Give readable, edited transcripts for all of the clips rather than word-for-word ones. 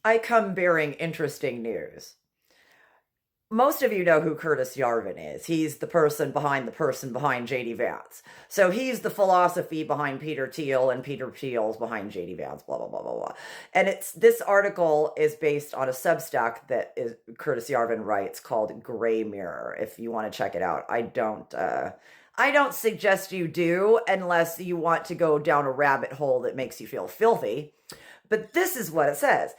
I come bearing interesting news. Most of you know who Curtis Yarvin is. He's the person behind JD Vance. So he's the philosophy behind Peter Thiel, and Peter Thiel's behind JD Vance, blah, blah, blah, blah, blah. And this article is based on a Substack that is Curtis Yarvin writes called Gray Mirror. If you want to check it out, I don't suggest you do unless you want to go down a rabbit hole that makes you feel filthy. But this is what it says.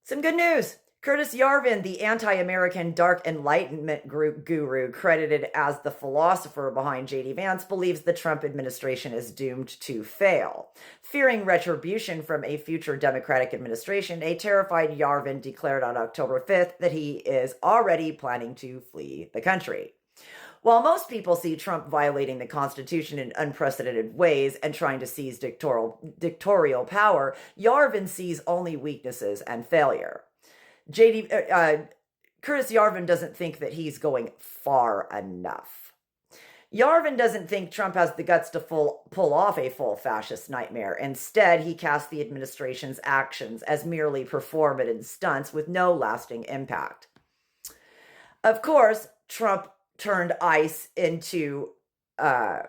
Some good news. Curtis Yarvin, the anti-American Dark Enlightenment group guru credited as the philosopher behind JD Vance, believes the Trump administration is doomed to fail. Fearing retribution from a future Democratic administration, a terrified Yarvin declared on October 5th that he is already planning to flee the country. While most people see Trump violating the Constitution in unprecedented ways and trying to seize dictatorial power, Yarvin sees only weaknesses and failure. Curtis Yarvin doesn't think that he's going far enough. Yarvin doesn't think Trump has the guts to pull off a full fascist nightmare. Instead, he casts the administration's actions as merely performative stunts with no lasting impact. Of course, Trump turned ICE into I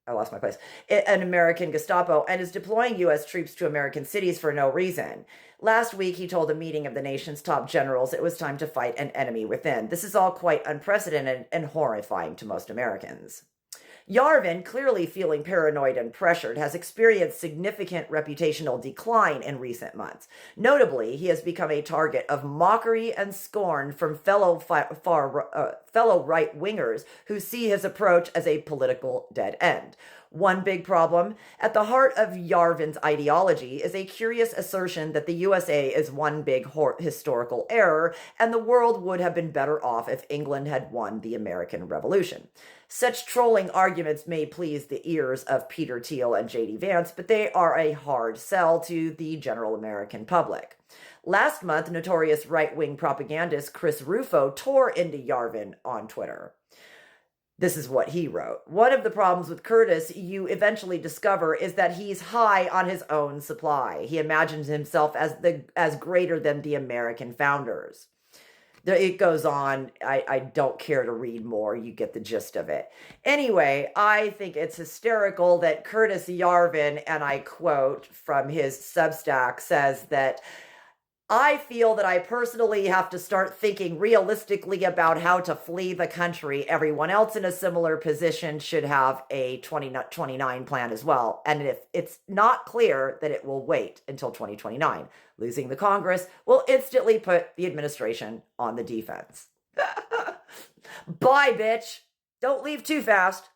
lost my place. An American Gestapo, and is deploying U.S. troops to American cities for no reason. Last week, he told a meeting of the nation's top generals it was time to fight an enemy within. This is all quite unprecedented and horrifying to most Americans. Yarvin, clearly feeling paranoid and pressured, has experienced significant reputational decline in recent months. Notably, he has become a target of mockery and scorn from fellow right-wingers who see his approach as a political dead end. One big problem, at the heart of Yarvin's ideology is a curious assertion that the USA is one big historical error, and the world would have been better off if England had won the American Revolution. Such trolling arguments may please the ears of Peter Thiel and JD Vance, but they are a hard sell to the general American public. Last month, notorious right-wing propagandist Chris Rufo tore into Yarvin on Twitter. This is what he wrote. One of the problems with Curtis, you eventually discover, is that he's high on his own supply. He imagines himself as greater than the American founders. It goes on. I don't care to read more. You get the gist of it. Anyway, I think it's hysterical that Curtis Yarvin, and I quote from his Substack, says that I feel that I personally have to start thinking realistically about how to flee the country. Everyone else in a similar position should have a 2029 plan as well. And if it's not clear that it will wait until 2029, losing the Congress will instantly put the administration on the defense. Bye, bitch. Don't leave too fast.